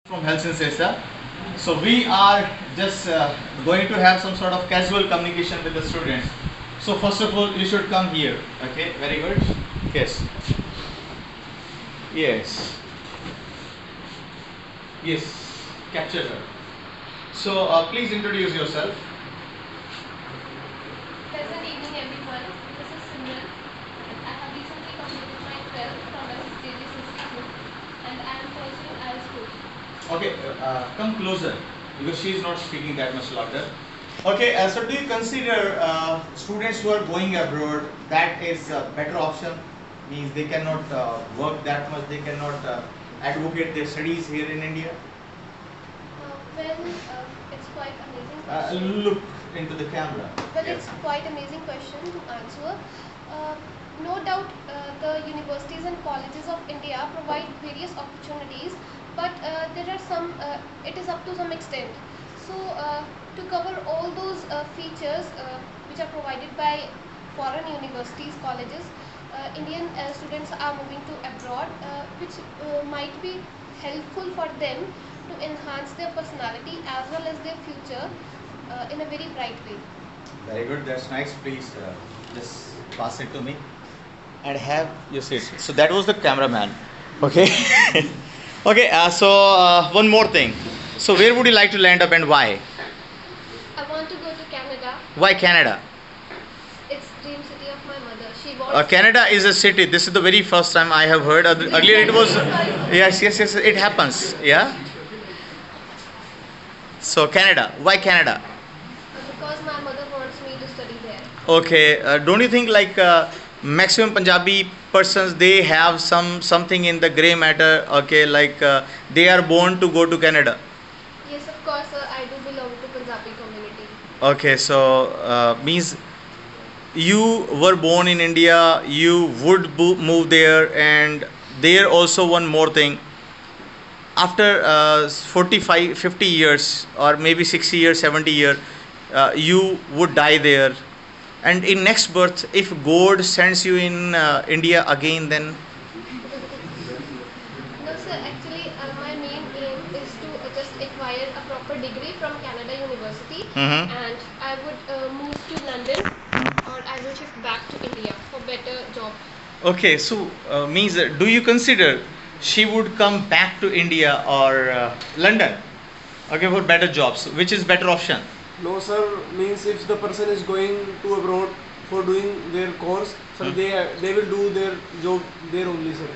from Health Sensation. So we are just going to have some sort of casual communication with the students. So first of all, you should come here. Okay, very good. Yes. Yes. Yes. Capture her. So please introduce yourself. Pleasant evening, everyone. This is Simran. I have recently completed my 12th from a prestigious institute, and I am pursuing IELTS coaching. Okay, come closer because she is not speaking that much louder. Okay, so do you consider students who are going abroad that is a better option? Means they cannot work that much, they cannot advocate their studies here in India? It's quite amazing question. Look into the camera. Well, Yes. it's quite amazing question to answer. Uh, no doubt, the universities and colleges of India provide various opportunities, but there are some. It is up to some extent. So, to cover all those features which are provided by foreign universities, colleges, Indian students are moving to abroad, which might be helpful for them to enhance their personality as well as their future in a very bright way. Very good, that's nice. Please just pass it to me and have your seat. So that was the cameraman. Okay. Okay, one more thing. So where would you like to land up and why? I want to go to Canada. Why Canada? It's dream city of my mother. She wants. Canada is a city. This is the very first time I have heard. Earlier it was. Yes. It happens. Yeah. So Canada. Why Canada? Because my mother wants me to study there. Okay. Don't you think like maximum Punjabi persons they have something in the gray matter? Okay, like they are born to go to Canada. Yes, of course, I do belong to Punjabi community. Okay, so means you were born in India, you would move there, and there also one more thing. After 45, 50 years, or maybe 60 years, 70 years, you would die there. And in next birth, if God sends you in India again, then No, sir. Actually, my main aim is to just acquire a proper degree from Canada University, Mhm. and I would move to London, or I will shift back to India for better job. okay. So means do you consider she would come back to India or London? Okay, for better jobs. Which is better option? No, sir. Means if the person is going to abroad for doing their course, sir, Hmm. they will do their job there only, sir.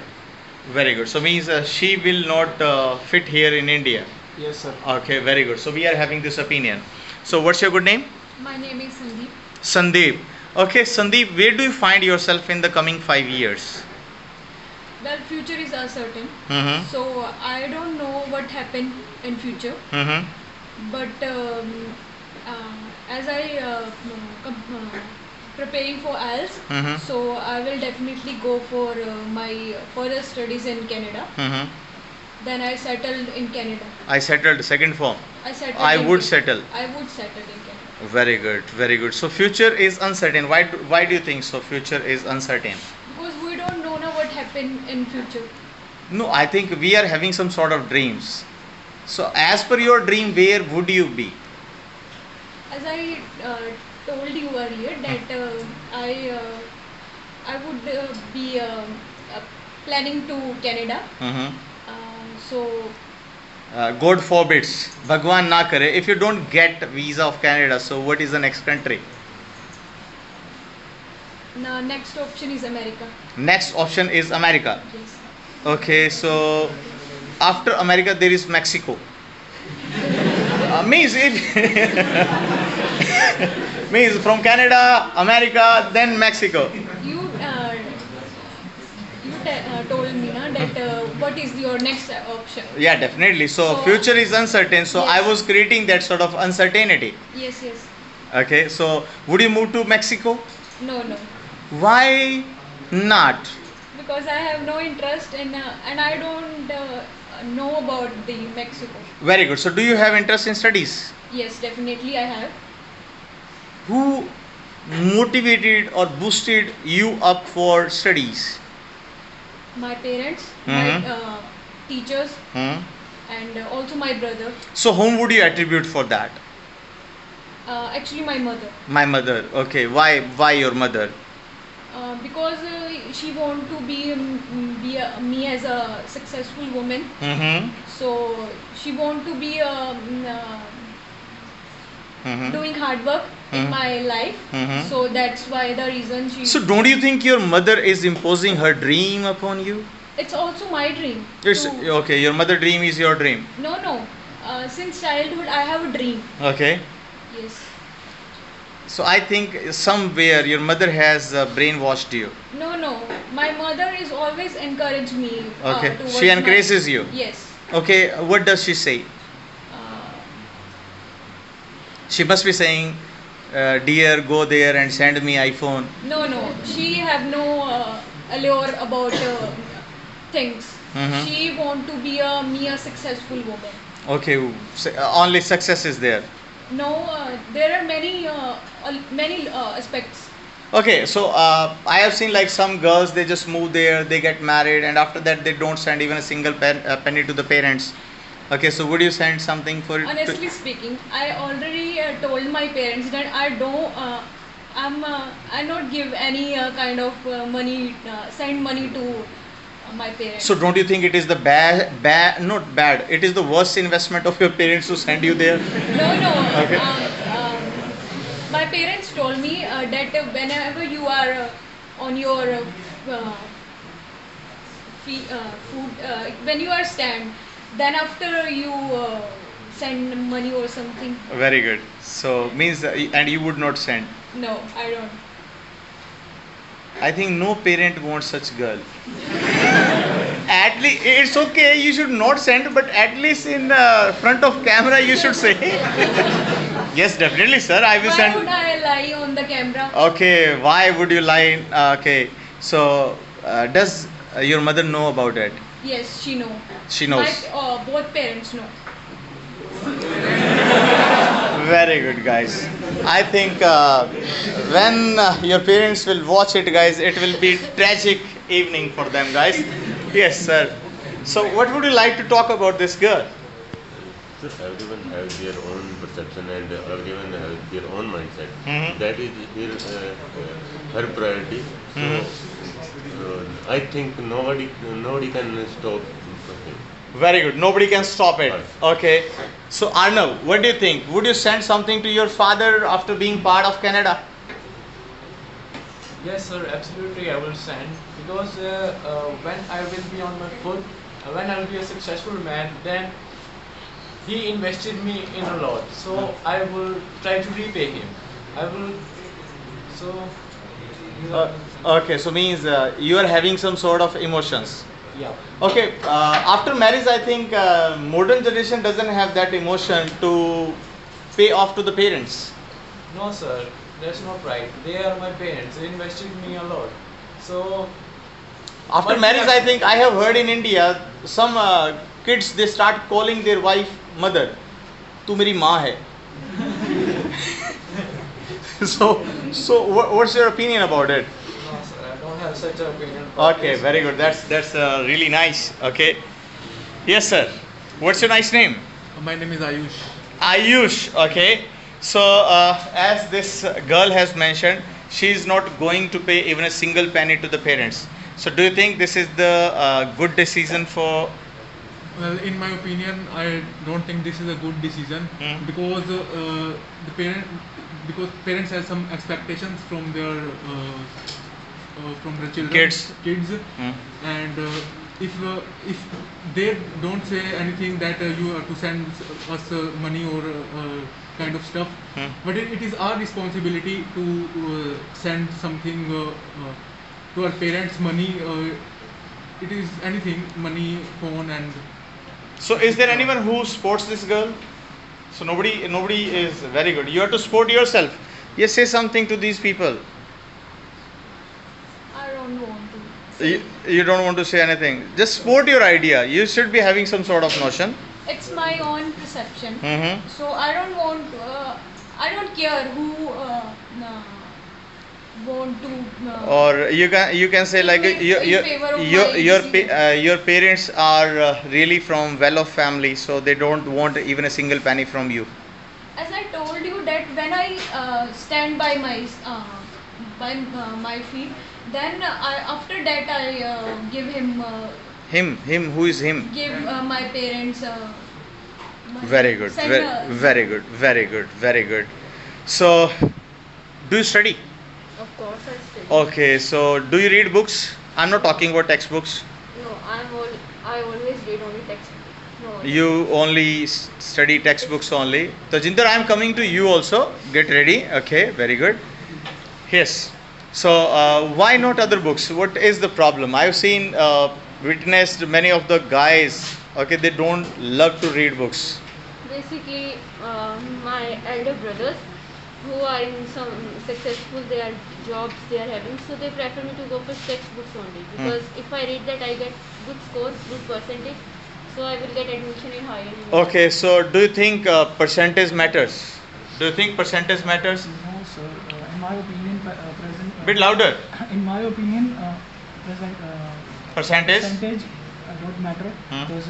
Very good. So means she will not fit here in India. Yes, sir. Okay, very good. So we are having this opinion. So what's your good name? My name is Sandeep. Sandeep. Okay, Sandeep, where do you find yourself in the coming 5 years? Well, future is uncertain, Mm-hmm. so I don't know what happen in future. Mm-hmm. But as I preparing for IELTS, Mhm. so I will definitely go for my further studies in Canada. Mm-hmm. Then I settled in Canada. I settled second form. I settled. I in would Ca- settle. I would settle in Canada Very good, very good. So future is uncertain. Why do you think so? Future is uncertain. because we don't know now what happen in future. No, I think we are having some sort of dreams. So as per your dream, where would you be? As I told you earlier that I would be planning to Canada. Mm-hmm. So God forbids, Bhagwan na kare. If you don't get visa of Canada, so what is the next country? the next option is America. Next option is America. Yes. Okay, so after America there is Mexico. Means if means from Canada, America, then Mexico. You told me na, that what is your next option? Yeah, definitely. So So- future is uncertain. So I Yes. was creating that sort of uncertainty. Yes, yes. Okay, so would you move to Mexico? No, no. Why not? Because I have no interest in and I don't know about the Mexico. Very good. So do you have interest in studies? Yes, definitely I have. Who motivated or boosted you up for studies? My parents, Mhm. my teachers, Hmm? and also my brother. So whom would you attribute for that? Actually, my mother. My mother. Okay. Why your mother? Because she want to me as a successful woman. Mm-hmm. So she want to be Mm-hmm. doing hard work in Mhm. my life. Mhm. So that's why the reason she. So don't you think your mother is imposing her dream upon you? It's also my dream. It's to- okay. Your mother dream is your dream. No, no. Since childhood, I have a dream. Okay. Yes. So I think somewhere your mother has brainwashed you. No, no. My mother is always encourage me. Okay. Towards She encourages you. Yes. Okay. What does she say? Uh, She must be saying, "Dear, go there and send me iPhone." no, no. She have no allure about things. Mhm. She want to be a successful woman. Okay. Only success is there. No, there are many aspects. Okay, so I have seen like some girls, they just move there, they get married, and after that they don't send even a single penny to the parents. Okay, so would you send something for it? Honestly speaking, I already told my parents that I don't. I not give any kind of money, send money to my parents. So don't you think it is the not bad, it is the worst investment of your parents to send you there? No, no. Okay. My parents told me that whenever you are on your food, when you are stand, then after you send money or something. Very good. So means and you would not send. No, I don't. I think no parent wants such girl. At least it's okay. You should not send, but at least in front of camera you should say. Yes, definitely, sir. I will Why send. would I lie on the camera? Okay, why would you lie? Okay, so does your mother know about it? Yes, she know. She knows. My both parents know. Very good, guys. I think when your parents will watch it, guys, it will be tragic evening for them, guys. Yes, sir. So, what would you like to talk about this girl? So everyone has their own perception and everyone has their own mindset. Mhm. That is her priority. So I think nobody can stop him. Very good. Nobody can stop it. Right. Okay. So, Arnav, what do you think? Would you send something to your father after being part of Canada? Yes, sir, absolutely. I will send because when I will be on my foot, when I will be a successful man, then he invested me in a lot. So I will try to repay him. I will. So. Okay, so means you are having some sort of emotions. Yeah. Okay, after marriage, I think modern generation doesn't have that emotion to pay off to the parents. No, sir, that's not right. They are my parents. They invested in me a lot. So. After But marriage, yeah. I think I have heard in India some kids they start calling their wife mother. "Tu meri maa hai." What's your opinion about it? No, sir, I don't have such an opinion. Okay, very good. That's really nice. Okay, yes, sir. What's your nice name? My name is Ayush. Ayush. Okay. So as this girl has mentioned, she is not going to pay even a single penny to the parents. So do you think this is the good decision for? Well, in my opinion, I don't think this is a good decision Hmm. because parents have some expectations from their children, kids, Hmm. and if they don't say anything that you are to send us money or kind of stuff, Hmm. but it is our responsibility to send something to our parents, money. It is anything, money, phone, and So is there anyone who supports this girl? So nobody is very good. You have to support yourself. Yes, say something to these people. I don't want to. You don't want to say anything. Just support your idea. You should be having some sort of notion. It's my own perception. Mm-hmm. So I don't want. I don't care who want to Or you can say like in favor of my decision. your parents are really from well-off family, so they don't want even a single penny from you. As I told you that when I stand by my feet, then after that I give him Him, who is him? give my parents money. Very good, Send very good, very good, very good. So, do you study? Of course, I study. Okay, so do you read books? I'm not talking about textbooks. No, I always read only textbook. No. You only study textbooks only. Tajinder, I'm coming to you also. Get ready. Okay, very good. Yes. So, why not other books? What is the problem? I've seen, witnessed many of the guys. Okay, they don't love to read books. Basically, my elder brothers who are in some successful their jobs they are having, so they prefer me to go for textbooks only because if I read that I get good score, good percentage, so I will get admission in higher university. Okay, so do you think percentage matters? Do you think percentage matters? No, sir. In my opinion, present. Bit louder. In my opinion, present Percentage? percentage don't matter Hmm. because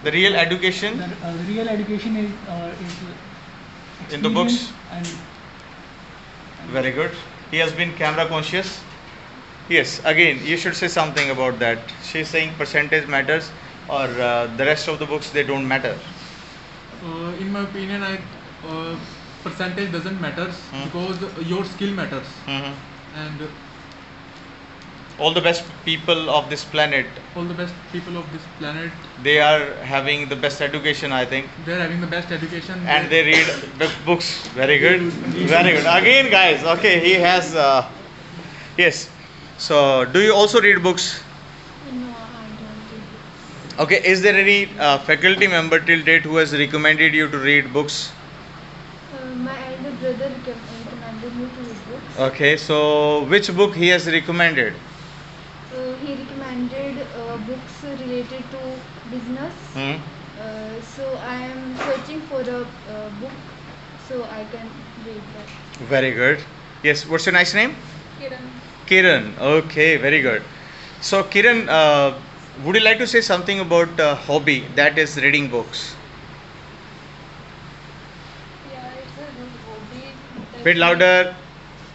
The real education the real education is in the books. experience and Very good. He has been camera conscious. Yes, again, you should say something about that. She's saying percentage matters, or the rest of the books they don't matter. In my opinion, percentage doesn't matter Hmm. because your skill matters. Mhm. And All the best people of this planet, all the best people of this planet, they are having the best education, I think, they're having the best education. and they read the books. Very good, very good. Again, guys. Okay, he has. Yes. So, do you also read books? No, I don't read. Okay, is there any faculty member till date who has recommended you to read books? My elder brother recommended me to read books. Okay, so which book he has recommended? He recommended books related to business. Hmm? So I am searching for a book so I can read that. Very good. Yes, what's your nice name? Kiran. Kiran. Okay, very good. So, Kiran, would you like to say something about hobby that is reading books? Yeah, it's a good hobby. Bit louder.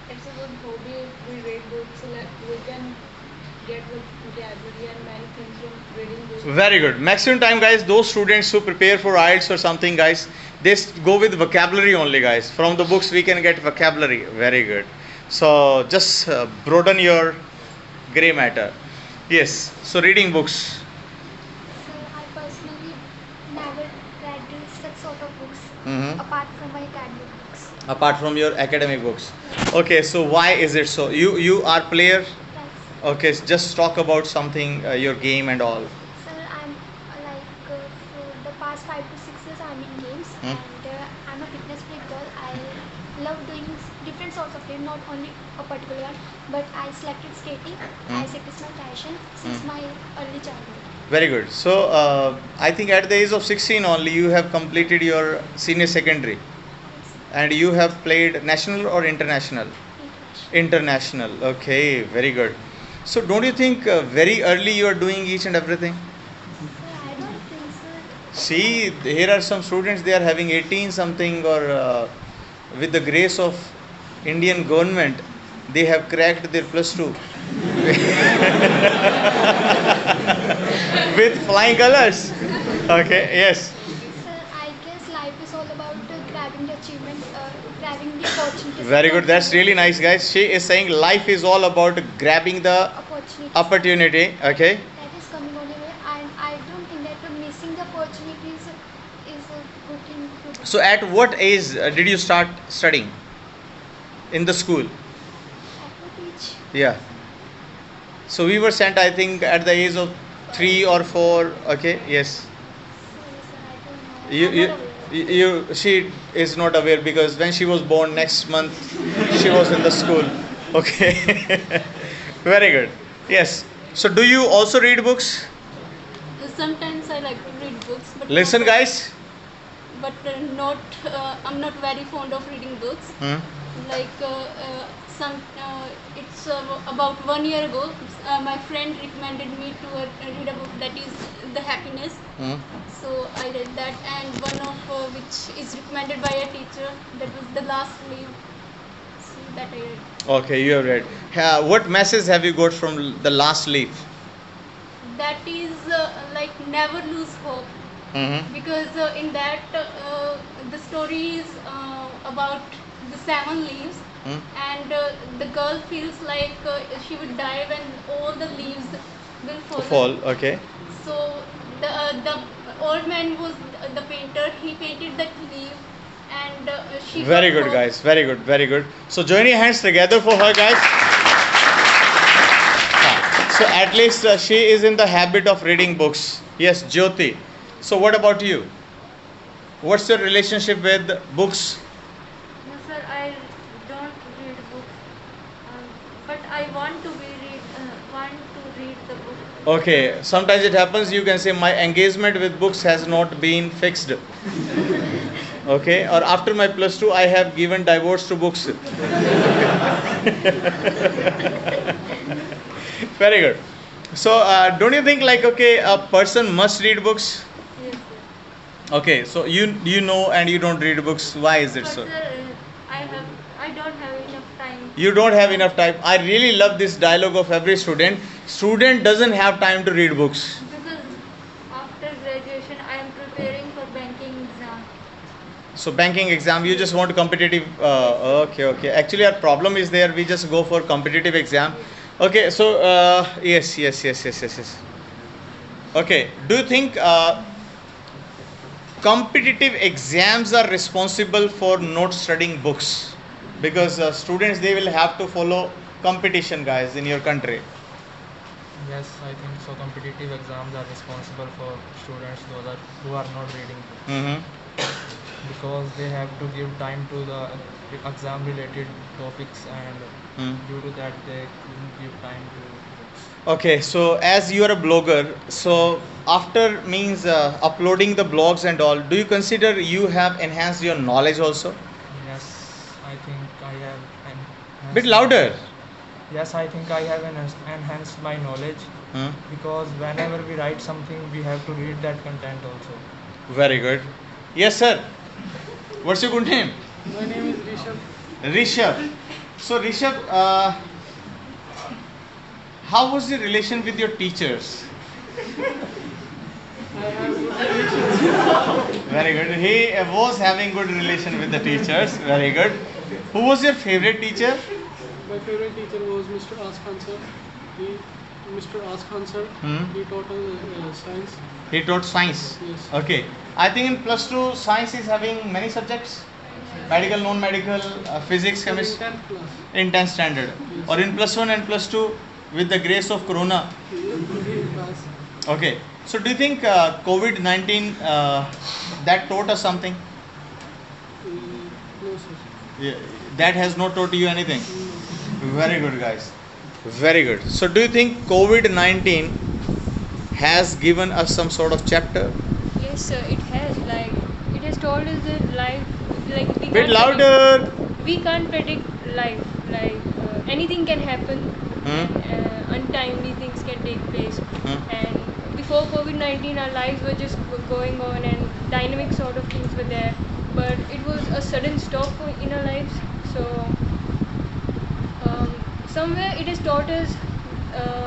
It's a good hobby if we read books. Like we can get vocabulary and many things from reading books. Very good. Maximum time, guys. Those students who prepare for IELTS or something, guys, they go with vocabulary only, guys. From the books, we can get vocabulary. Very good. So just broaden your grey matter. Yes. So reading books. So I personally never read such sort of books Mhm. apart from my academic books. Apart from your academic books. Okay. So why is it so? You are player. Yes. Okay. Just talk about something, your game and all. Sir, I'm for the past 5 to 6 years I'm in games Hmm. and I'm a fitness freak girl. I love doing different sorts of games, not only a particular one, but I selected skating Hmm. as it is my passion since Hmm. my early childhood. Very good. So I think at the age of 16 only you have completed your senior secondary, and you have played national or international? International. International. Okay, very good. So don't you think very early you are doing each and everything? Sir, I don't think so. See, here are some students, they are having 18 something, or with the grace of Indian government, they have cracked their plus 2 with flying colors. Okay, yes. Sir, I guess life is all about grabbing the achievement, grabbing the opportunities. Very good. That's really nice, guys. She is saying life is all about grabbing the Opportunities. opportunity. Okay. That is coming on the way, and I don't think that missing the opportunities is a good thing to do. So, at what age did you start studying in the school? At what age? Yeah. So we were sent, I think, at the age of 3 or 4. Okay. Yes. Sorry, sir, I don't know. You, I'm you, not aware. she is not aware because when she was born next month, she was in the school. Okay. Very good. Yes. So, do you also read books? Sometimes I like to read books, but Listen, not, guys. but not. I'm not very fond of reading books. Hmm? Like some, it's about 1 year ago. My friend recommended me to read a book that is The Happiness. Hmm? So I read that, and one of which is recommended by a teacher. That was The Last Leaf. So that I read. Okay, you have read. What message have you got from the last leaf? That is like never lose hope, Mm-hmm. because in that the story is about the 7 leaves, Hmm? and the girl feels like she would die when all the leaves will Fall. Okay. So the old man was the painter. He painted that leaf, and she Very got good, hope. guys. Very good. Very good. So join your hands together for her, guys. So at least she is in the habit of reading books. Yes, Jyoti. So what about you? What's your relationship with books? No, sir, I don't read books, but I want to read the book. Okay, sometimes it happens you can say my engagement with books has not been fixed. Okay, or after my plus 2 I have given divorce to books. Very good. So don't you think like okay a person must read books? Yes, sir. Okay, so you know and you don't read books. Why is it But so? sir, I don't have enough time. You don't have enough time. I really love this dialogue of every student. Student doesn't have time to read books. Because after graduation, I am preparing for banking exam. So banking exam, you just want competitive. Okay. Actually, our problem is there. We just go for competitive exam. Okay, so yes. Okay, do you think competitive exams are responsible for not studying books? Because students they will have to follow competition, guys, in your country. Yes, I think so. Competitive exams are responsible for students who are not reading books, Mm-hmm. because they have to give time to the exam related topics, and Mm. due to that they couldn't give time to books. Okay, so as you are a blogger, so after means uploading the blogs and all, do you consider you have enhanced your knowledge also? Yes, I think I have Bit enhanced louder. Yes, I think I have enhanced my knowledge, Hmm? because whenever we write something, we have to read that content also. Very good. Yes, sir. What's your good name? My name is Rishabh. Rishabh. So Rishabh, how was the relation with your teachers? I have good relations. Very good. He was having good relation with the teachers. Very good. Who was your favorite teacher? My favorite teacher was Mr. Askhan sir. He, Mr. Askhan sir, Hmm? he taught us science. He taught science. Yes. Okay. I think in plus 2 science is having many subjects. Medical, non-medical, physics, In chemistry 10th class. in 10th standard. Yes. Or in plus 1 and plus 2 with the grace of Corona. Class. Okay. So do you think COVID-19 that taught us something? No sir. Yeah, that has not taught you anything. No. Very good, guys. Very good. So do you think COVID-19 has given us some sort of chapter? Yes, sir, it has. Like, it has told us that life, like, Bit louder. we can't predict life. Like, anything can happen, Hmm? untimely things can take place. Hmm? And before COVID-19, our lives were just going on, and dynamic sort of things were there. But it was a sudden stop in our lives. So, somewhere it has taught us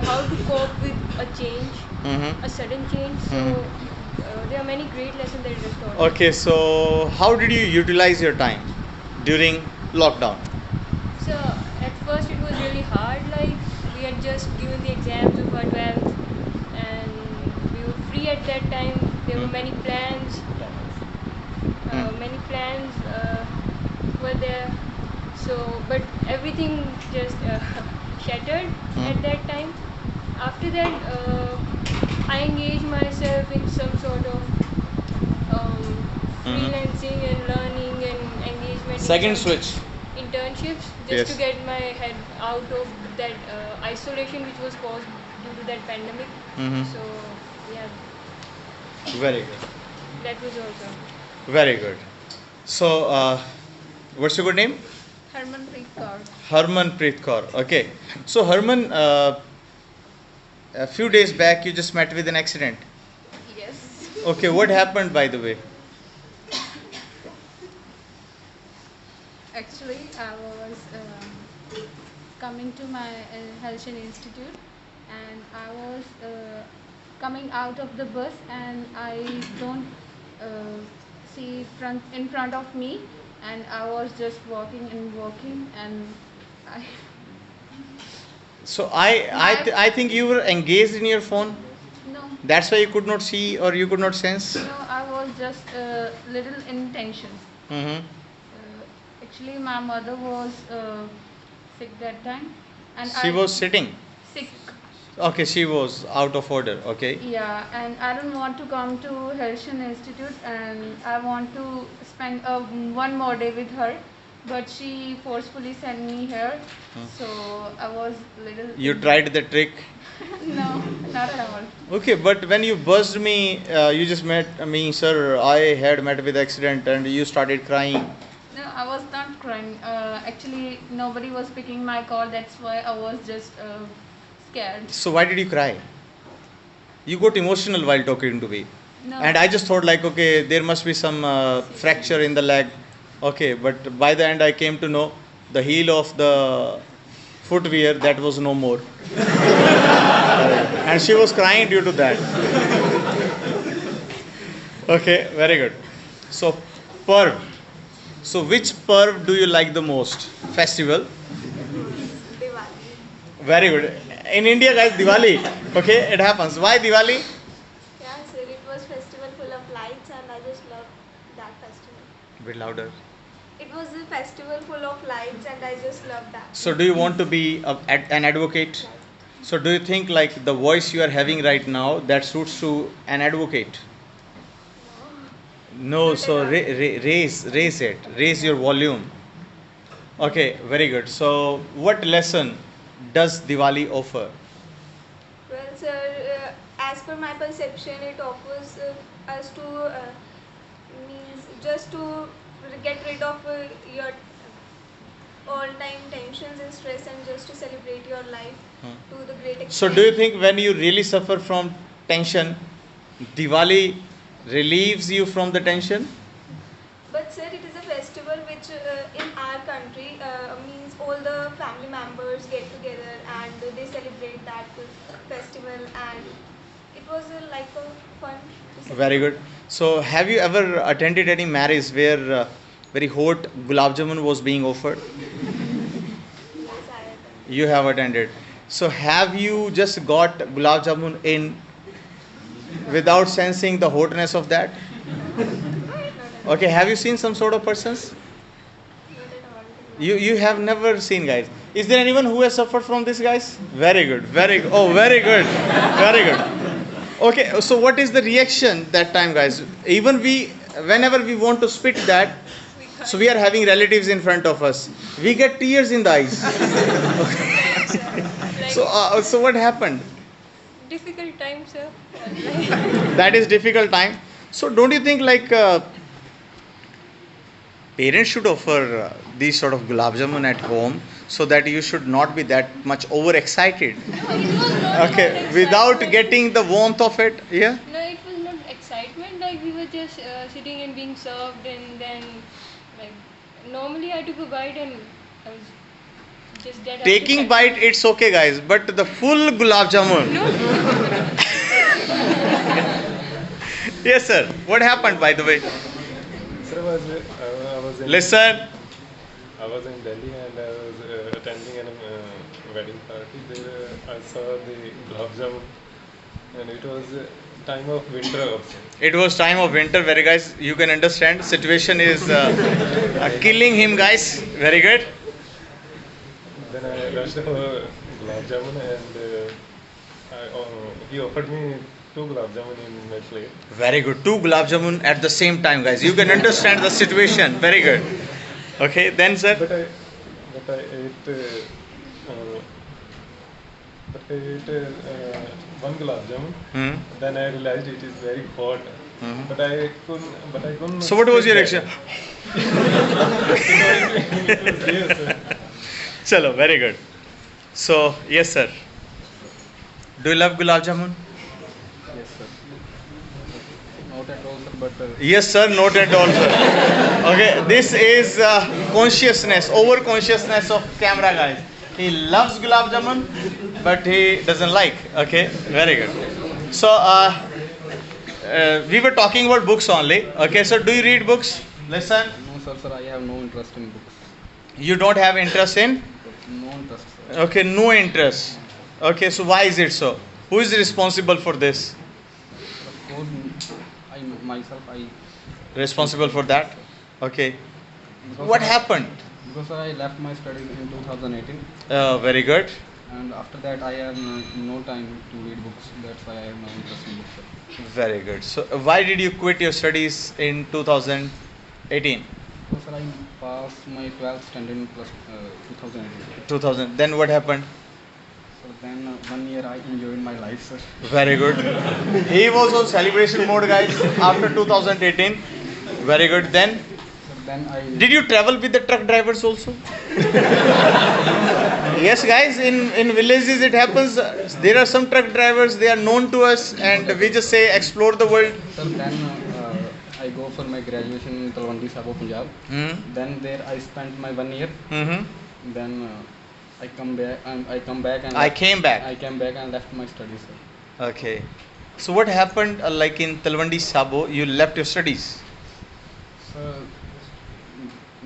how to cope with a change, Mm-hmm. a sudden change. So, there are many great lessons that it has taught us. Okay, so how did you utilize your time during lockdown? So at first it was really hard. Like, we had just given the exams of our 12th, and we were free at that time. There were many plans. Many plans were there. So, but everything just shattered at that time. After that, I engaged myself in some sort of freelancing and learning and engagement. in Second some switch. internships, just Yes. to get my head out of that isolation which was caused due to that pandemic. Mm-hmm. So yeah, Very good. that was also. Very good. So, what's your good name? Harmanpreet Kaur. Harmanpreet Kaur. Okay. So, Harman, a few days back you just met with an accident. Yes. Okay, what happened by the way? Actually, I was coming to my Helshin Institute, and I was coming out of the bus, and I don't see front in front of me, and I was just walking, and I So, I think you were engaged in your phone. no, That's why you could not see or you could not sense. no, I was just little in tension. Mm-hmm. Actually, my mother was sick that time, and She I was sitting. sick. Okay, she was out of order. Okay. Yeah, and I don't want to come to Helshin Institute, and I want to spend one more day with her, but she forcefully sent me here, so I was little. You tried the trick. No, not at all. Okay, but when you buzzed me, you just met me, sir. I had met with accident, and you started crying. No, I was not crying. Actually, nobody was picking my call. That's why I was just scared. So why did you cry? You got emotional while talking to me, No. and I just thought like, okay, there must be some fracture in the leg. Okay, but by the end I came to know the heel of the footwear that was no more, and she was crying due to that. Okay, very good. So, Parv. So, which Parv do you like the most? Festival? Diwali. Very good. In India, guys, Diwali. Okay, it happens. Why Diwali? Yeah, sir, it was festival full of lights and I just loved that festival. A bit louder. It was a festival full of lights and I just loved that. So, do you want to be an advocate? So, do you think like the voice you are having right now that suits to an advocate? No. So raise your volume. Okay, very good. So, what lesson does Diwali offer? Well, sir, as per my perception, it offers us to means just to get rid of your all-time tensions and stress and just to celebrate your life to the great extent. So, do you think when you really suffer from tension, Diwali relieves you from the tension? But sir, it is a festival which in our country means all the family members get together and they celebrate that festival and it was like a fun. To Very good. So, have you ever attended any marriage where very hot gulab jamun was being offered? Yes, I attended. You have attended. So, have you just got gulab jamun in without sensing the hotness of that? Okay, have you seen some sort of persons? You have never seen, guys. Is there anyone who has suffered from this, guys? Very good, very good. Oh, very good, very good. Okay, so what is the reaction that time, guys? Even whenever we want to spit that, so we are having relatives in front of us, we get tears in the eyes. So what happened? Difficult time, sir. That is difficult time. So don't you think like parents should offer these sort of gulab jamun at home so that you should not be that much overexcited? Okay, without getting the warmth of it. Yeah. No, it was not excitement. Like we were just sitting and being served, and then like normally I took a bite and I was just dead. Taking bite, it's okay, guys, but the full gulab jamun. Yes, sir. What happened, by the way? Sir, I was in Listen. I was in Delhi and I was attending a wedding party. There I saw the gulab jamun, and it was time of winter also. It was time of winter. Very guys, you can understand. Situation is killing him, guys. Very good. Then I rushed for gulab jamun and he offered me 2 gulab jamun in my plate. Very good. 2 gulab jamun at the same time, guys. You can understand the situation. Very good. Okay, then sir. But I ate one gulab jamun. Hmm. Then I realized it is very hot. Mhm. But I couldn't. So what was your stick reaction? that. It was there, sir. Chalo, very good. So yes, sir. Do you love gulab jamun? Yes, sir. Not at all, sir, but Yes, sir. Not at all, sir. Okay, this is consciousness, over consciousness of camera guys. He loves gulab jamun, but he doesn't like. Okay, very good. So we were talking about books only. Okay, so do you read books? Listen. no, sir, I have no interest in books. You don't have interest in? No interest, sir. Okay, no interest. Okay, so why is it so? Who is responsible for this? Of course, I Responsible for that? Okay. because What I- happened? Because I left my studies in 2018, Very good. and after that I have no time to read books. That's why I have no interest in books, sir. Very good. So why did you quit your studies in 2018? Because sir, I passed my 12th standard in plus 2018. 2000. Then what happened? So then 1 year I enjoyed my life, sir. Very good. He was on celebration mode, guys, after 2018. Very good. Then So then I did you travel with the truck drivers also? Yes, guys. In villages it happens. There are some truck drivers. They are known to us, and we just say explore the world. Sir, then I go for my graduation in Talwandi Sabo, Punjab. Hmm. Then there I spent my 1 year. Mm-hmm. Then I come back and I come back and I came back. I came back and left my studies, sir. Okay. So what happened? Like in Talwandi Sabo, you left your studies. So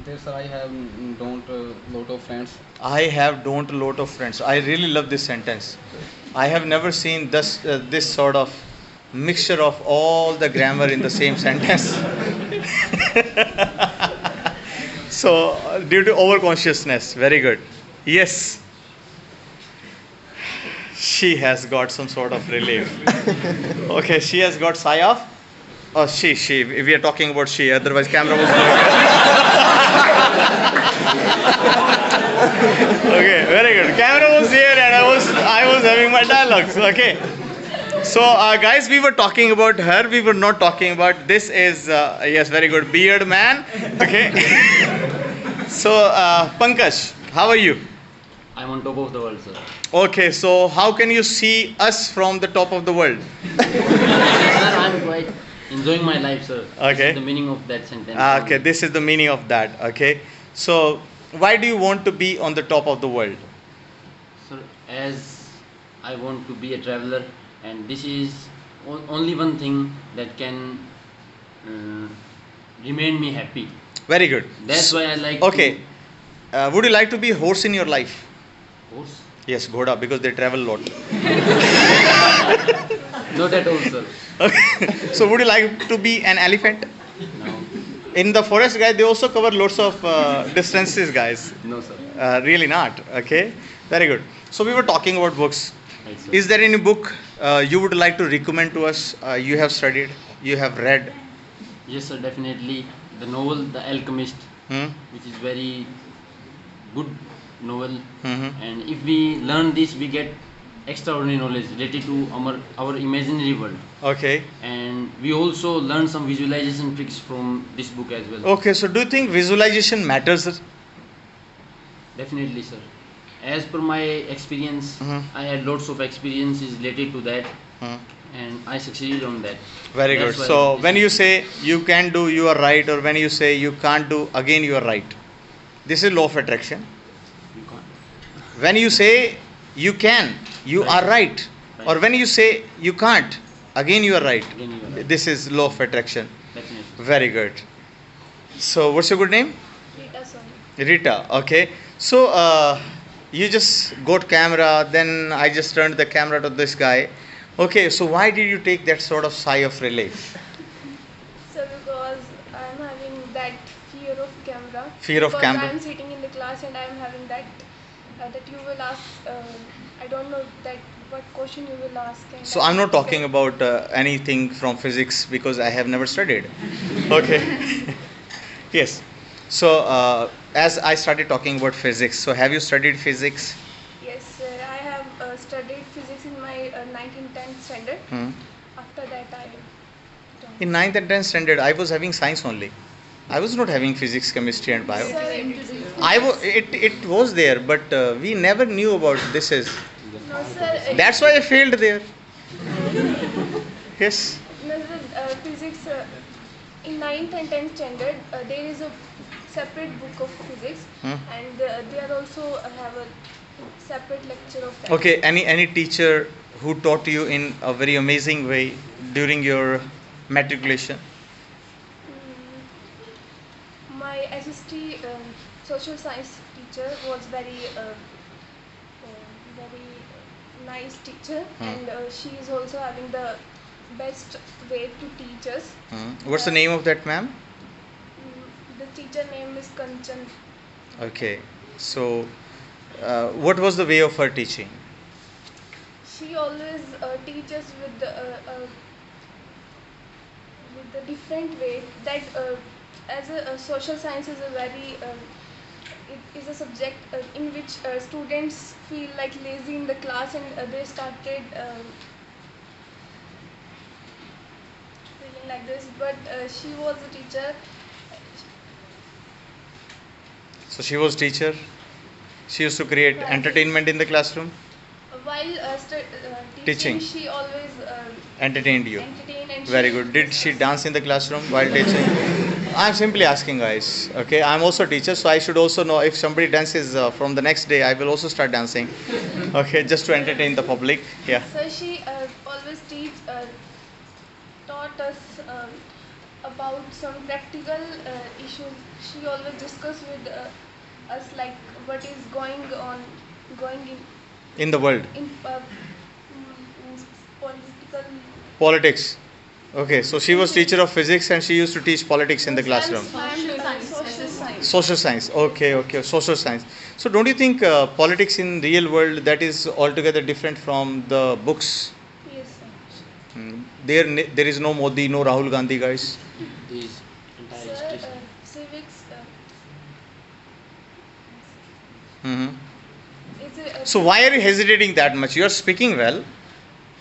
there, sir, I have don't lot of friends. I have don't a lot of friends. I really love this sentence. I have never seen this sort of mixture of all the grammar in the same sentence. So due to overconsciousness, very good. Yes. She has got some sort of relief. Okay, she has got sigh off. Oh, she. We are talking about she. Otherwise, camera was. Okay, very good. Camera was here, and I was having my dialogues. Okay. So, guys, we were talking about her. We were not talking about this. Is yes, very good. Beard man. Okay. So, Pankaj, how are you? I'm on top of the world, sir. Okay, so how can you see us from the top of the world? Sir, I'm quite enjoying my life, sir. Okay. This is the meaning of that sentence. Okay, this is the meaning of that. Okay, so why do you want to be on the top of the world? Sir, as I want to be a traveler, and this is only one thing that can remain me happy. Very good. That's why I like. Okay, would you like to be a horse in your life? Horse? Yes, Ghoda, because they travel a lot. Not at all, sir. Okay. So would you like to be an elephant? No. In the forest, guys, they also cover lots of distances, guys. No, sir. Really not. Okay. Very good. So we were talking about books. Right, sir. Is there any book you would like to recommend to us? You have studied, you have read. Yes, sir, definitely. The novel, The Alchemist, which is very good novel. And if we learn this, we get extraordinary knowledge related to our imaginary world. Okay. And we also learn some visualization tricks from this book as well. Okay. So do you think visualization matters? Definitely, sir. As per my experience, I had lots of experiences related to that, and I succeeded on that. Very That's good. why So this when is- you say you can do, you are right, or when you say you can't do, again you are right. This is law of attraction. You can't. When you say you can, you are right. Or when you say you can't, again you are right. Again you are right. This is law of attraction. Definitely. Very good. So what's your good name? Rita Soni. Rita. Okay. So you just got camera, then I just turned the camera to this guy. Okay. So why did you take that sort of sigh of relief? So because I'm having that fear of camera. Fear of because camera. I'm sitting in the class and I'm having that that you will ask. I don't know that what question you will ask. And So I I'm not have to talking get- about anything from physics because I have never studied. Okay. Yes. So as I started talking about physics, so have you studied physics? Yes, I have studied physics in my 1910 In 9th and 10th standard, I was having science only. I was not having physics, chemistry, and bio. It was there, but we never knew about this. Is No, sir. that's why I failed there. Yes. No, sir, physics in 9th and 10th standard there is a separate book of physics, and they are also have a separate lecture of that. Okay. Any teacher who taught you in a very amazing way during your matriculation? My SST social science teacher was very nice teacher, and she is also having the best way to teach us. What's the name of that ma'am? The teacher name is Kanchan. Okay. So, what was the way of her teaching? She always teaches with a different way that as a social science is a very it is a subject in which students feel like lazy in the class, and they started feeling like this, but she was a teacher. So she was teacher. She used to create entertainment in the classroom. While Teaching. she always Entertained you. entertained, and Very she good. Did she dance in the classroom while teaching? I'm simply asking, guys. Okay, I'm also a teacher, so I should also know if somebody dances from the next day. I will also start dancing. Okay, just to entertain the public. Yeah. So she always taught us about some practical issues. She always discussed with us like what is going In the world. in political. Politics. Okay, so she was teacher of physics and she used to teach politics in the classroom. Social science. Social science. Okay, social science. So don't you think politics in real world that is altogether different from the books? Yes, sir. There is no Modi, no Rahul Gandhi, guys. These entire Sir, history. civics. hmm Is a, So why are you hesitating that much? You are speaking well.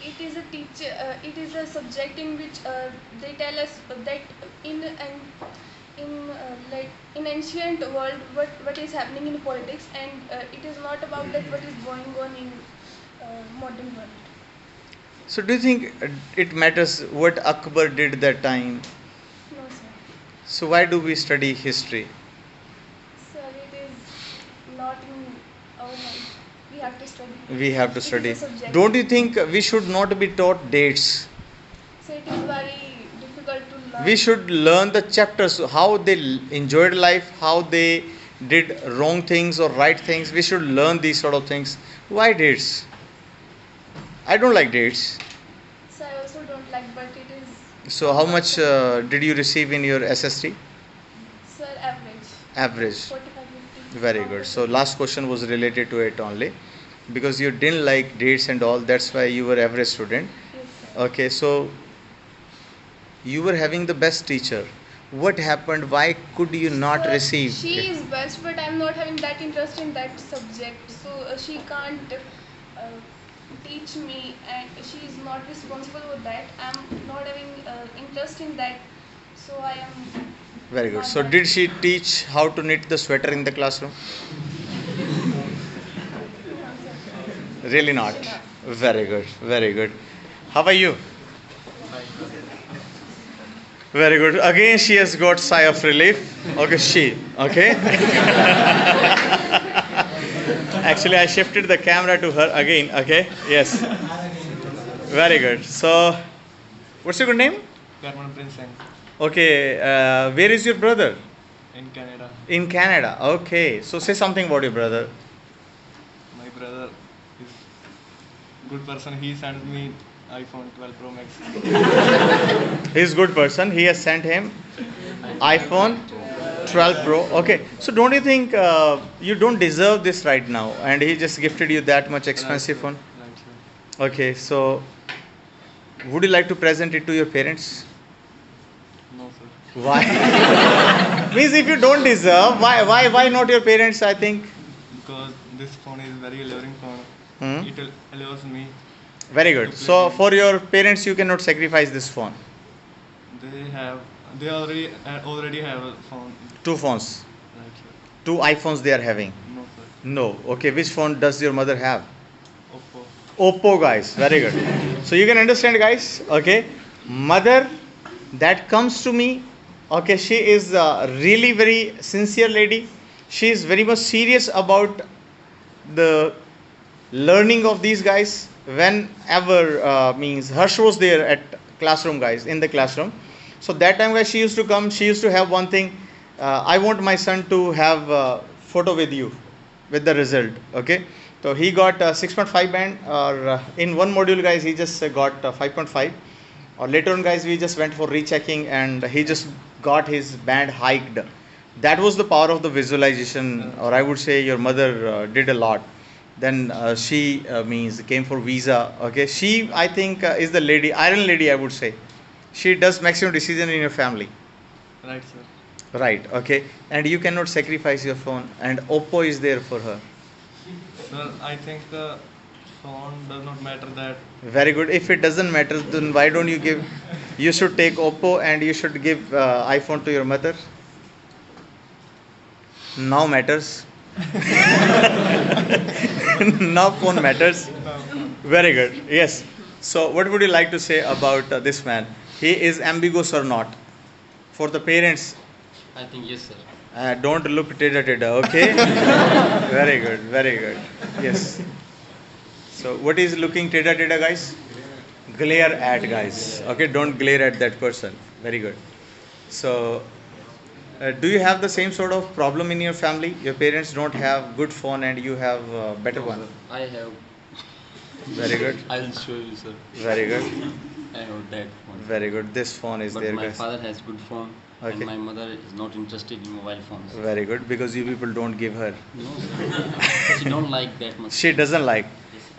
It is a teacher. It is a subject in which they tell us that in ancient world what is happening in politics, and it is not about that what is going on in modern world. So do you think it matters what Akbar did that time? No, sir. So why do we study history? Sir, it is not in our mind. We have to study. We have to It is study. a subject. Don't you think we should not be taught dates? So it is very difficult to learn. We should learn the chapters, how they enjoyed life, how they did wrong things or right things. We should learn these sort of things. Why dates? I don't like dates. So I also don't like, but it is. So how much did you receive in your SST? Sir, average. Average. 45, 50. Very good. So last question was related to it only. Because you didn't like dates and all, that's why you were average student. Yes, sir. Okay, so you were having the best teacher. What happened? Why could you not Sir, receive? She is best, but I'm not having that interest in that subject. So she can't teach me, and she is not responsible for that. I'm not having interest in that. So I am. Very good. not So that- did she teach how to knit the sweater in the classroom? Really not. Very good. Very good. How are you? Very good. Again, she has got sigh of relief. Okay, she. Okay. Actually, I shifted the camera to her again. Okay. Yes. Very good. So, what's your good name? Garman Prince Singh Okay. Where is your brother? in Canada. In Canada. Okay. So, say something about your brother. My brother is good person. He sent me iPhone 12 Pro Max. He's a good person. He has sent him iPhone 12 Pro. Okay. So don't you think you don't deserve this right now, and he just gifted you that much expensive phone? Right, sir. Okay. So would you like to present it to your parents? No, sir. Why? Means if you don't deserve, why not your parents? I think. Because this phone is very alluring phone. Hmm? It allows me. Very good. So for your parents, you cannot sacrifice this phone. They have. They already have a phone. Two phones. Right, sir. Two iPhones they are having. No, sir. No. Okay. Which phone does your mother have? Oppo. Oppo, guys. Very good. So you can understand, guys. Okay. Mother that comes to me. Okay. She is a really very sincere lady. She is very much serious about the learning of these guys. Whenever means Harsh was there at classroom, guys, in the classroom. So that time, guys, she used to come. She used to have one thing. I want my son to have a photo with you, with the result. Okay. So he got 6.5 band, or in one module, guys, he just got 5.5. Or later on, guys, we just went for rechecking, and he just got his band hiked. That was the power of the visualization, or I would say your mother did a lot. Then she means came for visa. Okay, she I think is the lady, iron lady, I would say. She does maximum decision in your family. Right, sir. Right. Okay, and you cannot sacrifice your phone, and Oppo is there for her. Sir, I think the phone does not matter that. Very good. If it doesn't matter, then why don't you give? You should take Oppo, and you should give iPhone to your mother. Now matters. Now phone matters. Very good. Yes. So, what would you like to say about this man? He is ambiguous or not? For the parents, I think yes, sir. don't look teda teda. Okay. Very good. Very good. Yes. So, what is looking teda teda, guys? Glare at, guys. Okay. Don't glare at that person. Very good. So, do you have the same sort of problem in your family? Your parents don't have good phone and you have better one. I have. Very good. I'll show you, sir. Very good. I have that phone. Very good. This phone is But there, my guys. father has good phone, Okay. and my mother is not interested in mobile phones. Very good, because you people don't give her. No, sir. She don't like that much. She doesn't like.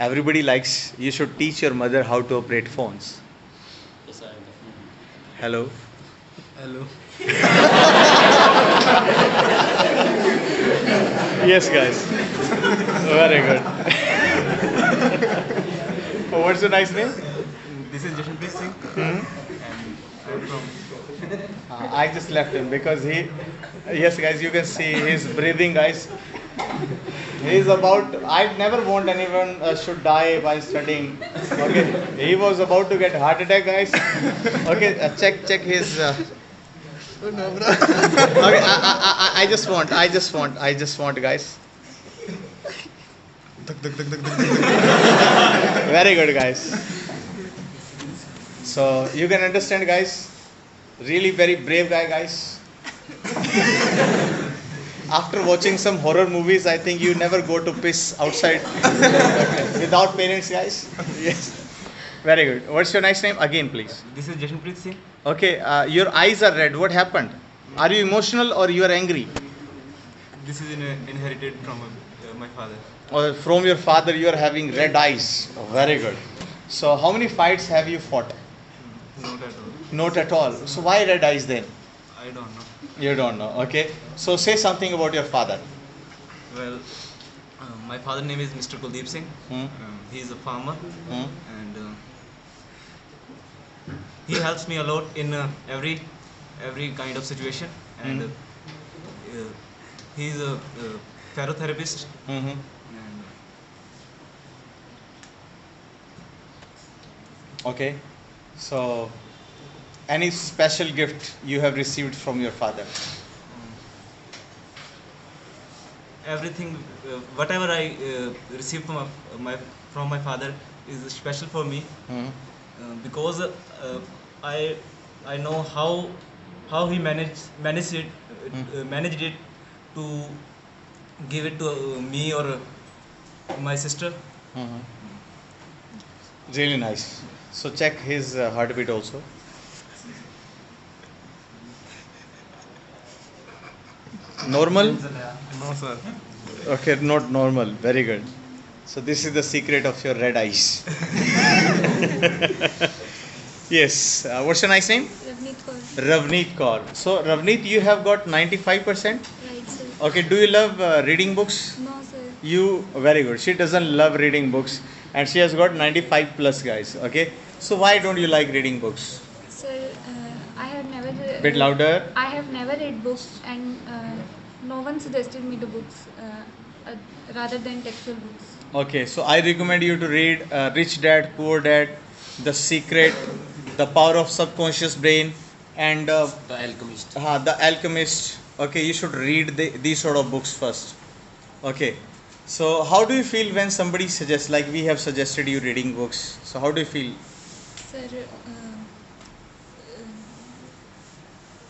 Everybody likes. You should teach your mother how to operate phones. Yes, I definitely. Hello. Hello. Yes, guys. Very good. What's your nice name? This is Jashanpreet Singh. Hmm? And I'm from. I just left him because he. Yes, guys, you can see he's breathing, guys. He's about. I never want anyone should die while studying. Okay, he was about to get heart attack, guys. Okay, check his. No, bro. Okay, I just want, guys. Very good, guys. So you can understand, guys. Really very brave guy, guys. After watching some horror movies, I think you never go to piss outside without parents, guys. Yes. Very good. What's your nice name? Again, please. This is Jashanpreet Singh. Okay, your eyes are red. What happened? Are you emotional or you are angry? This is inherited from my father. Or from your father you are having red eyes. Oh, very good. So how many fights have you fought? Not at all. Not at all. So why red eyes then? I don't know. You don't know. Okay. So say something about your father. Well, my father's name is Mr. Kuldeep Singh. Hmm? He is a farmer, Hmm? and he helps me a lot in every kind of situation. And he is a physiotherapist. Mm-hmm. And Okay. So any special gift you have received from your father? everything, whatever I receive from my father is special for me. Hmm? Because I know how he managed it to give it to me or my sister. Mhm. Really nice. So check his heartbeat also. Normal? No, sir. Okay, not normal. Very good. So this is the secret of your red eyes. Yes. What's your nice name? Ravneet Kaur. Ravneet Kaur. So Ravneet, you have got 95%. Right, sir. Okay. Do you love reading books? No, sir. You very good. She doesn't love reading books, and she has got 95 plus, guys. Okay. So why don't you like reading books? Sir, I never. Bit louder. I have never read books, and no one suggested me the books rather than textual books. Okay, so I recommend you to read Rich Dad, Poor Dad, The Secret, The Power of Subconscious Brain, and The Alchemist. The Alchemist. Okay, you should read these sort of books first. Okay, so how do you feel when somebody suggests, like we have suggested you reading books? So how do you feel? Sir,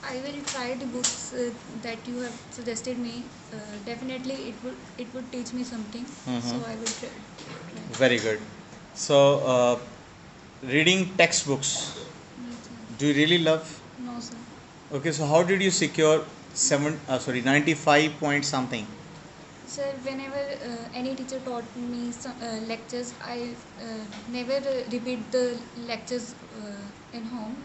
I will try the books that you have suggested me. Definitely, it would teach me something. So I will try. Very good. So, reading textbooks, do you really love? No, sir. Okay, so how did you secure 95 point something? Sir, whenever any teacher taught me some lectures, I never repeat the lectures in home.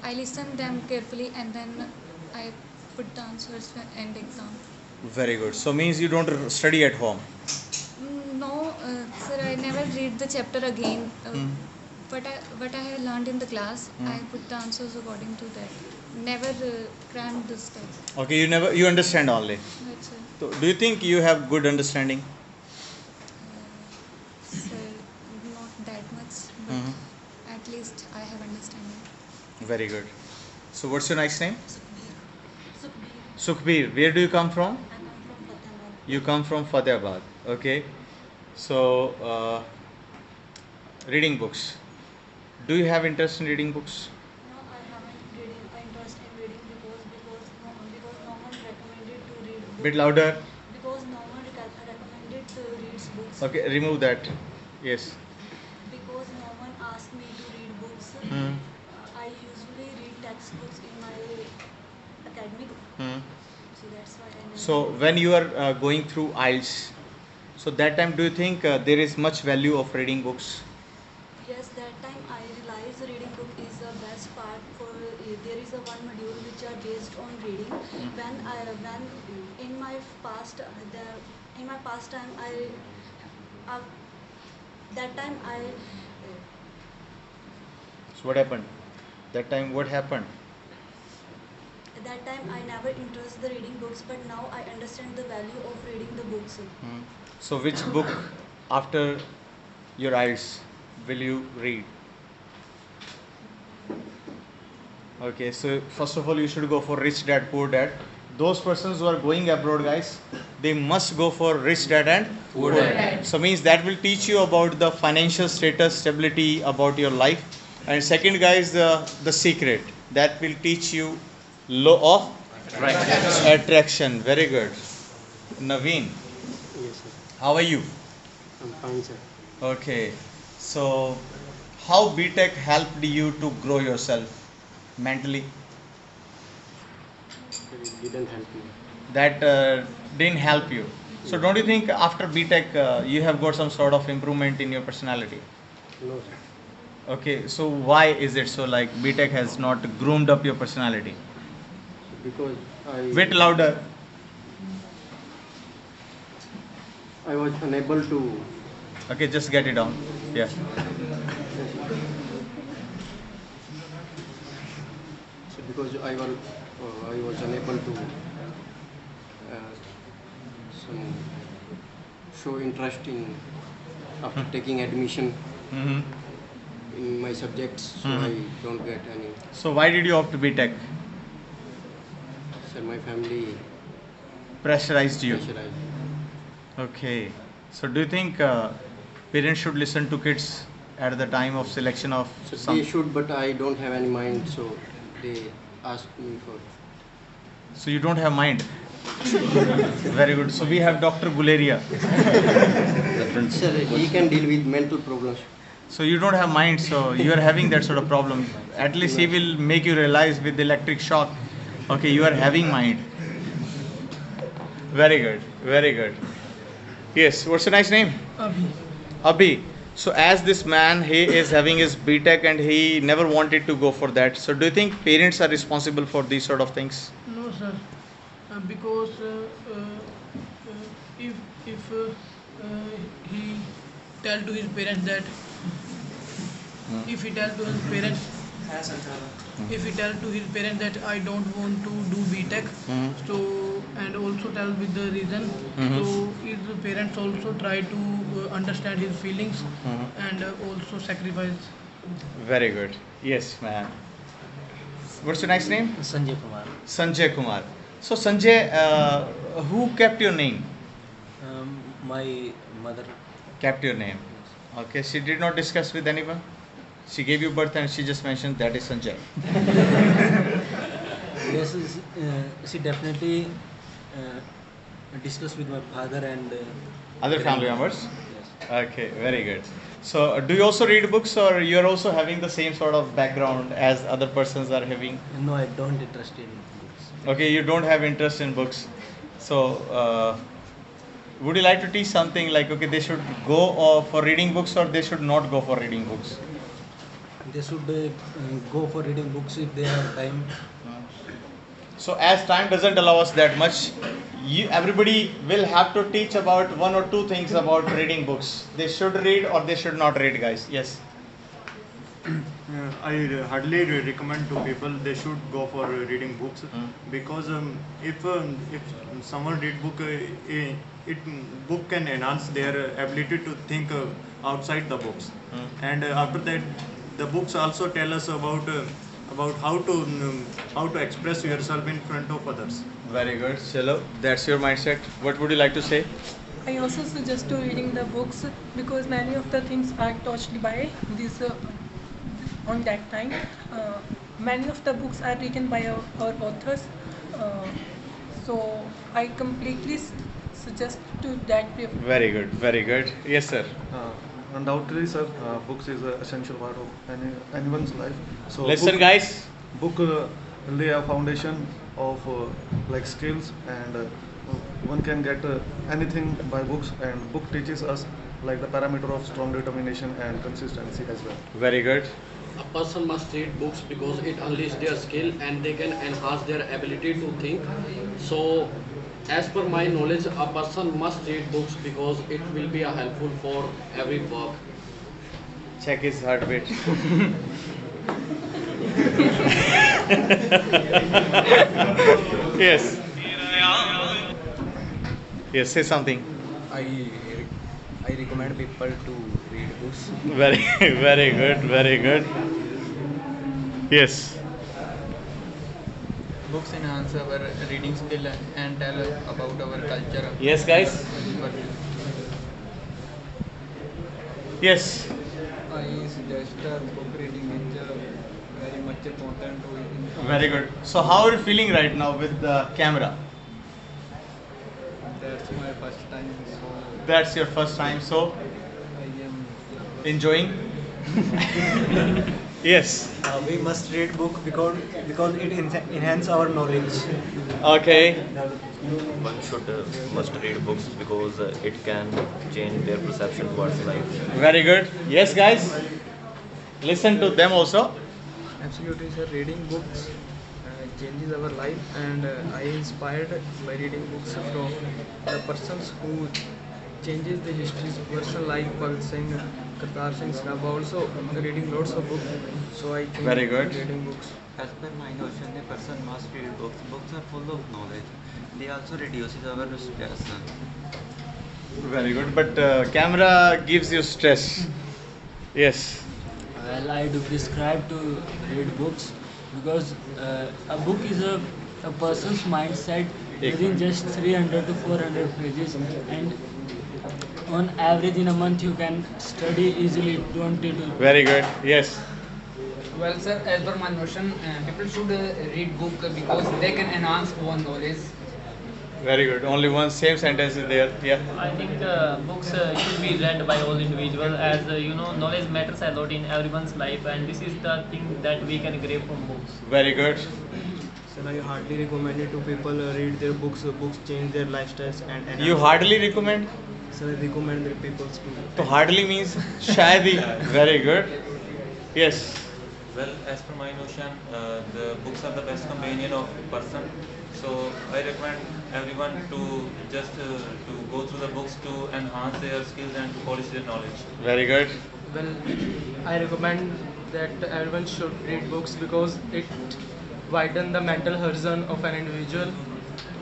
I listen them carefully and then I put the answers and exam. Very good. So means you don't study at home. No, sir, I never read the chapter again. What I have learned in the class, I put the answers according to that. Never crammed the stuff. Okay, you understand only. That's it. So do you think you have good understanding? Sir, not that much, but at least I have understanding. Very good. So what's your nice name? Sukhbir. Where do you come from? You come from Fatehabad. Okay. So reading books. Do you have interest in reading books? No, I haven't interest in reading because no one recommended to read books. Bit louder. Because no one recommended to read books. Okay, remove that. Yes. Because no one asked me to read books. I usually read textbooks in my academic. So that's why I never. So when you are going through IELTS, so that time do you think there is much value of reading books? Yes, that time I realized reading book is the best part for. There is a one module which are based on reading. When in my past time that time I. So what happened? That time what happened? That time I never interested the reading books, but now I understand the value of reading the books. So which book after your IELTS will you read? Okay, so first of all you should go for Rich Dad Poor Dad. Those persons who are going abroad, guys, they must go for Rich Dad and Poor Dad. So means that will teach you about the financial status, stability, about your life. And second, guys, the secret that will teach you law of attraction. Very good. Naveen, Yes, sir. how are you? I'm fine, sir. Okay, so how BTech helped you to grow yourself mentally? It didn't help me. That didn't help you. So don't you think after BTech you have got some sort of improvement in your personality? No, sir. Okay, so why is it so, like BTech has not groomed up your personality? Because Bit louder. I was unable to. Okay, just get it down. Yeah. So because I was unable to some show interest in after taking admission in my subjects, so I don't get any. So why did you opt to BTech? So my family Pressurized you. pressurized. Okay. So do you think parents should listen to kids at the time of selection of So some? they should, but I don't have any mind, so they asked me for. So you don't have mind. Very good. So we have Dr. Guleria. Sir, he can deal with mental problems. So you don't have mind, so you are having that sort of problem. At least he will make you realize with the electric shock. Okay, you are having mind. Very good. Very good. Yes. What's your nice name? Abhi. Abhi. So as this man, he is having his BTech and he never wanted to go for that. So do you think parents are responsible for these sort of things? No, sir. Because if he tell to his parents that if he tell to his parents if he tell to his parents that I don't want to do BTech, so and also tell with the reason, so his parents also try to understand his feelings and also sacrifice. Very good. Yes, man. What's your next name? Sanjay Kumar. Sanjay Kumar. So Sanjay, who kept your name? My mother. Kept your name. Okay. She did not discuss with anyone. She gave you birth and she just mentioned that is Sanjay. Yes, she definitely discussed with my father and Other family members. Yes. Okay. Very good. So, do you also read books, or you are also having the same sort of background as other persons are having? No, I don't interest in books. Okay, you don't have interest in books. So, would you like to teach something like, okay, they should go for reading books, or they should not go for reading books? They should go for reading books if they have time. So, as time doesn't allow us that much, everybody will have to teach about one or two things about reading books. They should read or they should not read, guys. Yes. I hardly recommend to people they should go for reading books because if someone read book, book can enhance their ability to think outside the books, and after that, the books also tell us about how to express yourself in front of others. Very good. Chalo, that's your mindset. What would you like to say? I also suggest to reading the books because many of the things are touched by this on that time. Many of the books are written by our authors. So I completely suggest to that people. Very good. Very good. Yes, sir. Undoubtedly, sir, books is an essential part of anyone's life. So listen, guys. Book lay a foundation of like skills, and one can get anything by books. And book teaches us like the parameter of strong determination and consistency as well. Very good. A person must read books because it unleashes their skill and they can enhance their ability to think. So, as per my knowledge, a person must read books because it will be helpful for every work. Check his heartbeat. Yes. Yes, say something. I recommend people to read books. Very, very good, very good. Yes. Books enhance our reading skill and tell about our culture. Yes, guys. Yes. I suggest book reading is very much important. Very good. So, how are you feeling right now with the camera? That's my first time. So That's your first time, so I am enjoying? Yes. We must read book because it enhance our knowledge. Okay. One should must read books because it can change their perception towards life. Very good. Yes, guys. Listen to them also. absolutely, sir. Reading books changes our life, and I inspired by reading books from the persons who changes the histories person like Bhagat Singh, Kartar Singh Sraba, also reading lots of books. So I think Very good. reading books. As per my notion, a person must read books. Books are full of knowledge. They also reduces our stress. Very good. But camera gives you stress. Yes. Well, I do prescribe to read books because a book is a person's mindset within just 300 to 400 pages, and on average in a month you can study easily 20 to. Very good. Yes. Well, sir, as per my notion, people should read book because they can enhance one knowledge. Very good. Only one same sentence is there. Yeah. I think books should be read by all individuals as knowledge matters a lot in everyone's life, and this is the thing that we can grab from books. Very good. So I hardly recommend it to people read their books. Books change their lifestyles and You hardly recommend? So I recommend the people to. So hardly means shayadi. Very good. Yes. Well, as per my notion, the books are the best companion of person. So I recommend everyone to just to go through the books to enhance their skills and to polish their knowledge. Very good. Well, I recommend that everyone should read books because it widen the mental horizon of an individual.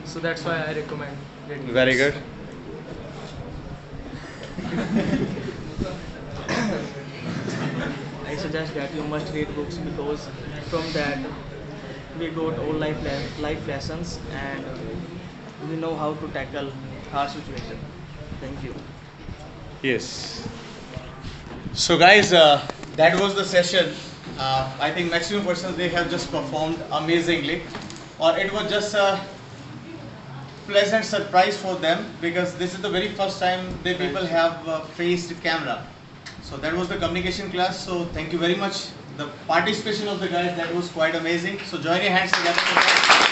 So that's why I recommend reading Very books. good. I suggest that you must read books because from that we got all life lessons and we know how to tackle hard situation. Thank you. Yes. So guys, that was the session. I think maximum persons they have just performed amazingly, or it was just a pleasant surprise for them because this is the very first time they people have faced camera. So that was the communication class. So thank you very much. The participation of the guys that was quite amazing. So join your hands together.